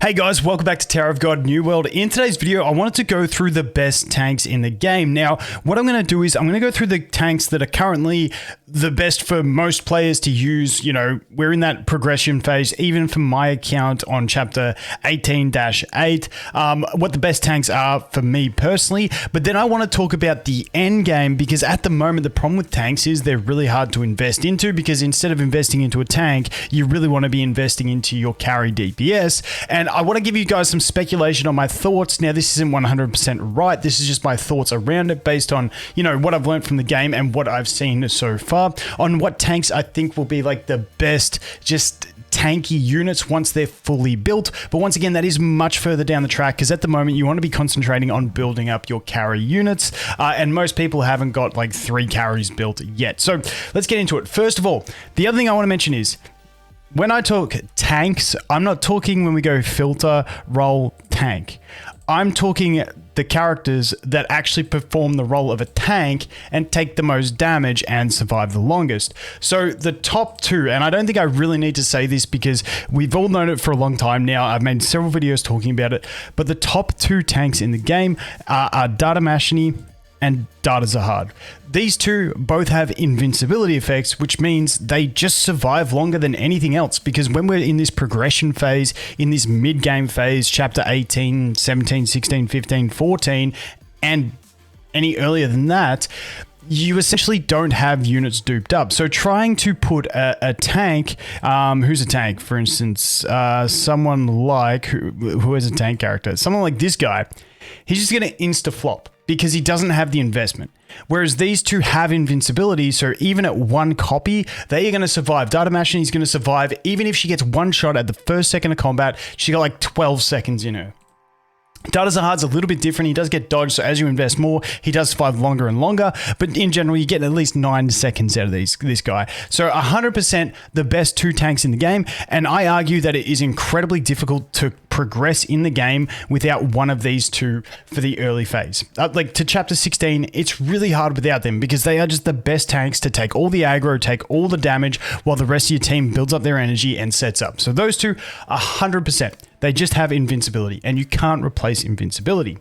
Hey guys, welcome back to Tower of God New World. In today's video, I wanted to go through the best tanks in the game. Now, what I'm going to do is I'm going to go through the tanks that are currently the best for most players to use. You know, we're in that progression phase, even for my account on chapter 18-8, what the best tanks are for me personally. But then I want to talk about the end game, because at the moment, the problem with tanks is they're really hard to invest into, because instead of investing into a tank, you really want to be investing into your carry DPS. And I want to give you guys some speculation on my thoughts. Now, this isn't 100% right. This is just my thoughts around it based on, you know, what I've learned from the game and what I've seen so far on what tanks I think will be like the best, just tanky units once they're fully built. But once again, that is much further down the track, because at the moment you want to be concentrating on building up your carry units, and most people haven't got like 3 carries built yet. So let's get into it. First of all, the other thing I want to mention is, when I talk tanks, I'm not talking when we go filter, roll, tank. I'm talking the characters that actually perform the role of a tank and take the most damage and survive the longest. So the top 2, and I don't think I really need to say this because we've all known it for a long time now. I've made several videos talking about it, but the top 2 tanks in the game are Data Mashni and Data Zahad. These two both have invincibility effects, which means they just survive longer than anything else, because when we're in this progression phase, in this mid-game phase, chapter 18, 17, 16, 15, 14, and any earlier than that, you essentially don't have units duped up. So trying to put a tank, who's a tank, for instance, someone like, who is a tank character? Someone like this guy, he's just going to insta-flop, because he doesn't have the investment. Whereas these two have invincibility, so even at 1 copy, they are going to survive. Data Mashni is going to survive. Even if she gets 1 shot at the first second of combat, she got like 12 seconds in her. Data Zahad's a little bit different. He does get dodged, so as you invest more, he does survive longer and longer. But in general, you get at least 9 seconds out of this guy. So 100% the best 2 tanks in the game. And I argue that it is incredibly difficult to progress in the game without one of these 2 for the early phase. Like to chapter 16, it's really hard without them, because they are just the best tanks to take all the aggro, take all the damage, while the rest of your team builds up their energy and sets up. So those 2, 100%. They just have invincibility, and you can't replace invincibility.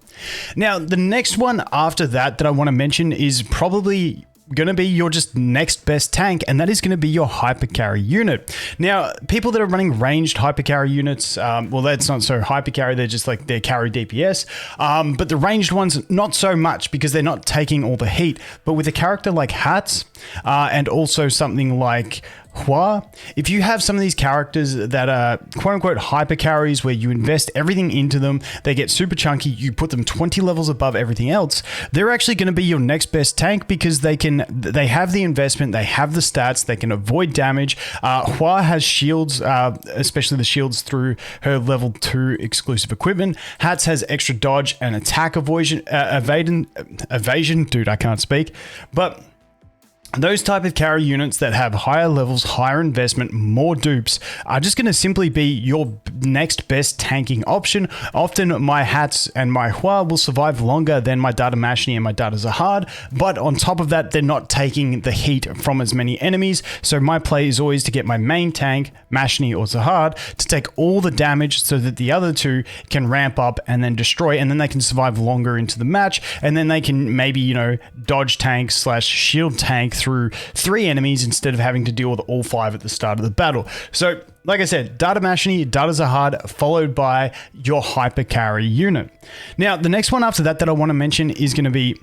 Now, the next one after that I want to mention is probably going to be your just next best tank, and that is going to be your hypercarry unit. Now, people that are running ranged hypercarry units, well, that's not so hypercarry, they're just like their carry DPS, but the ranged ones, not so much, because they're not taking all the heat. But with a character like Hats, and also something like Hua, if you have some of these characters that are quote-unquote hyper carries, where you invest everything into them, they get super chunky, you put them 20 levels above everything else, they're actually going to be your next best tank, because they have the investment, they have the stats, they can avoid damage. Hua has shields, especially the shields through her level 2 exclusive equipment. Hats has extra dodge and attack evasion, dude, I can't speak, but those type of carry units that have higher levels, higher investment, more dupes are just going to simply be your next best tanking option. Often my Hats and my Hua will survive longer than my Data Mashni and my Data Zahad, but on top of that, they're not taking the heat from as many enemies. So my play is always to get my main tank, Mashni or Zahad, to take all the damage so that the other 2 can ramp up and then destroy, and then they can survive longer into the match, and then they can maybe, you know, dodge tank / shield tank through 3 enemies instead of having to deal with all 5 at the start of the battle. So, like I said, Data Mashni, Data Zahad, followed by your hyper carry unit. Now, the next one after that I want to mention is going to be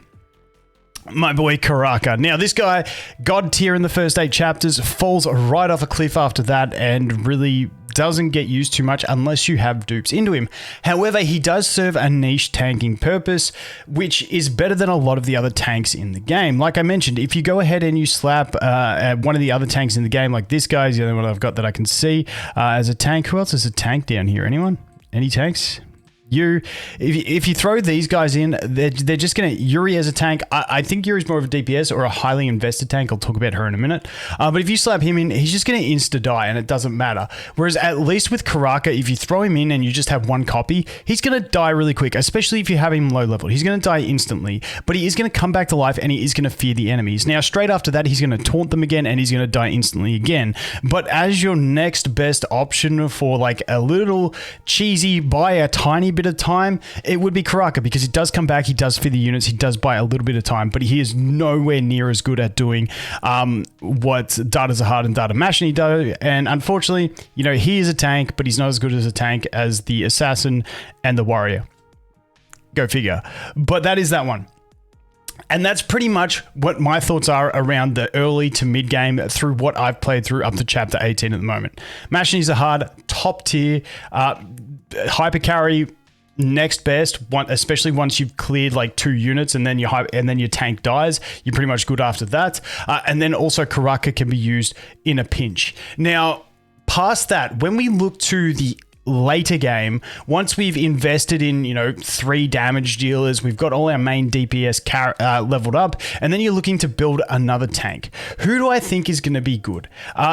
my boy Karaka. Now, this guy, God tier in the first 8 chapters, falls right off a cliff after that, and really doesn't get used too much unless you have dupes into him. However, he does serve a niche tanking purpose, which is better than a lot of the other tanks in the game. Like I mentioned, if you go ahead and you slap one of the other tanks in the game, like this guy's the only one I've got that I can see as a tank. Who else is a tank down here? Anyone? Any tanks? If you throw these guys in, they're just going to... Yuri as a tank, I think Yuri's more of a DPS or a highly invested tank. I'll talk about her in a minute. But if you slap him in, he's just going to insta-die, and it doesn't matter. Whereas at least with Karaka, if you throw him in and you just have one copy, he's going to die really quick, especially if you have him low level. He's going to die instantly, but he is going to come back to life, and he is going to fear the enemies. Now, straight after that, he's going to taunt them again, and he's going to die instantly again. But as your next best option for like a little cheesy, buy a tiny bit of time, it would be Karaka, because he does come back, he does feed the units, he does buy a little bit of time, but he is nowhere near as good at doing what Data Zahad and Data Mashni do. And unfortunately, you know, he is a tank, but he's not as good as a tank as the assassin and the warrior. Go figure. But that is that one. And that's pretty much what my thoughts are around the early to mid game through what I've played through up to chapter 18 at the moment. Mashni Zahad, top tier, hyper carry, next best, especially once you've cleared like 2 units and then your tank dies, you're pretty much good after that. And then also Karaka can be used in a pinch. Now, past that, when we look to the later game, once we've invested in, you know, 3 damage dealers, we've got all our main DPS leveled up, and then you're looking to build another tank. Who do I think is going to be good?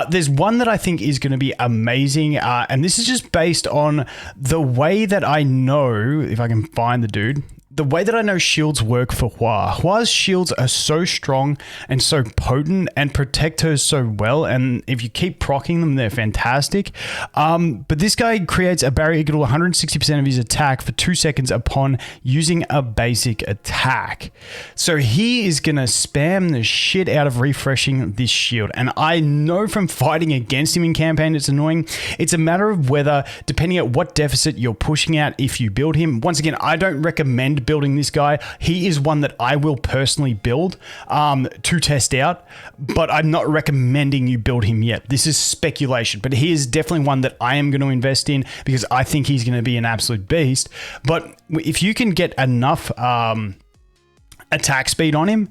There's one that I think is going to be amazing, and this is just based on the way that I know, if I can find the dude, the way that I know shields work for Hua. Hua's shields are so strong and so potent and protect her so well, and if you keep proccing them, they're fantastic. But this guy creates a barrier equal to 160% of his attack for 2 seconds upon using a basic attack. So he is going to spam the shit out of refreshing this shield, and I know from fighting against him in campaign it's annoying. It's a matter of whether, depending at what deficit you're pushing at, if you build him. Once again, I don't recommend building this guy. He is one that I will personally build to test out, but I'm not recommending you build him yet. This is speculation, but he is definitely one that I am going to invest in because I think he's going to be an absolute beast. But if you can get enough attack speed on him,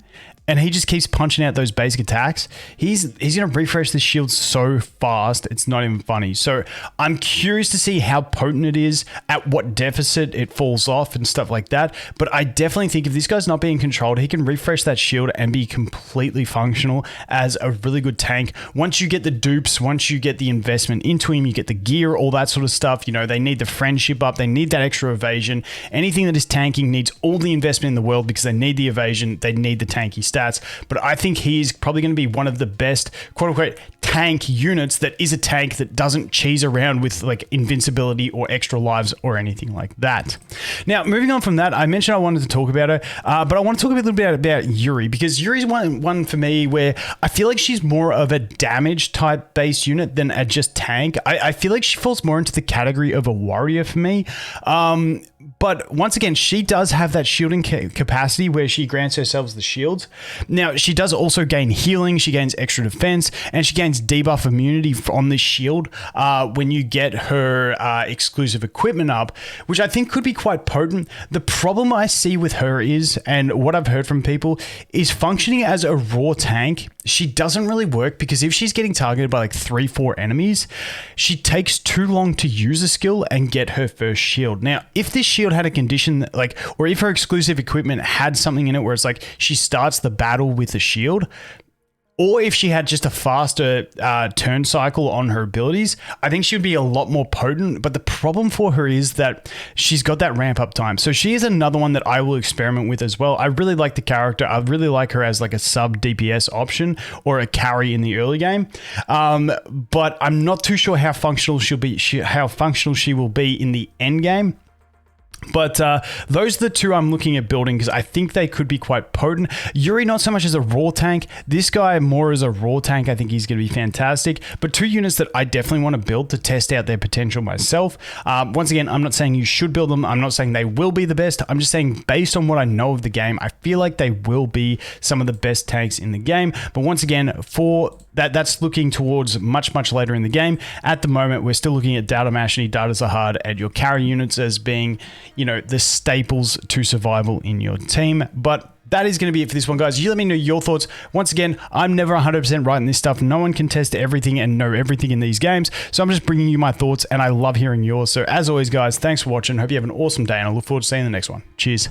and he just keeps punching out those basic attacks, he's going to refresh the shield so fast, it's not even funny. So I'm curious to see how potent it is, at what deficit it falls off and stuff like that. But I definitely think if this guy's not being controlled, he can refresh that shield and be completely functional as a really good tank. Once you get the dupes, once you get the investment into him, you get the gear, all that sort of stuff. You know, they need the friendship up, they need that extra evasion. Anything that is tanking needs all the investment in the world because they need the evasion, they need the tanky stats. But I think he's probably going to be one of the best quote-unquote tank units that is a tank that doesn't cheese around with like invincibility or extra lives or anything like that. Now, moving on from that, I mentioned I wanted to talk about her, but I want to talk a little bit about Yuri, because Yuri's one for me where I feel like she's more of a damage type based unit than a just tank. I feel like she falls more into the category of a warrior for me. But once again, she does have that shielding capacity where she grants herself the shields. Now, she does also gain healing, she gains extra defense, and she gains debuff immunity on this shield when you get her exclusive equipment up, which I think could be quite potent. The problem I see with her is, and what I've heard from people, is functioning as a raw tank. She doesn't really work because if she's getting targeted by like 3-4 enemies, she takes too long to use a skill and get her first shield. Now, if this shield had a condition that, like, or if her exclusive equipment had something in it where it's like she starts the battle with a shield, or if she had just a faster turn cycle on her abilities, I think she would be a lot more potent. But the problem for her is that she's got that ramp up time. So she is another one that I will experiment with as well. I really like the character. I really like her as like a sub DPS option or a carry in the early game. But I'm not too sure how functional she'll be, how functional she will be in the end game. But those are the two I'm looking at building because I think they could be quite potent. Yuri, not so much as a raw tank. This guy more as a raw tank. I think he's going to be fantastic. But two units that I definitely want to build to test out their potential myself. Once again, I'm not saying you should build them. I'm not saying they will be the best. I'm just saying based on what I know of the game, I feel like they will be some of the best tanks in the game. But once again, for that's looking towards much later in the game. At the moment, we're still looking at Data Mashni, Data Zahad, and your carry units as being, you know, the staples to survival in your team. But that is going to be it for this one, guys. You let me know your thoughts. Once again, I'm never 100% right in this stuff. No one can test everything and know everything in these games. So I'm just bringing you my thoughts, and I love hearing yours. So as always, guys, thanks for watching. Hope you have an awesome day, and I look forward to seeing you in the next one. Cheers.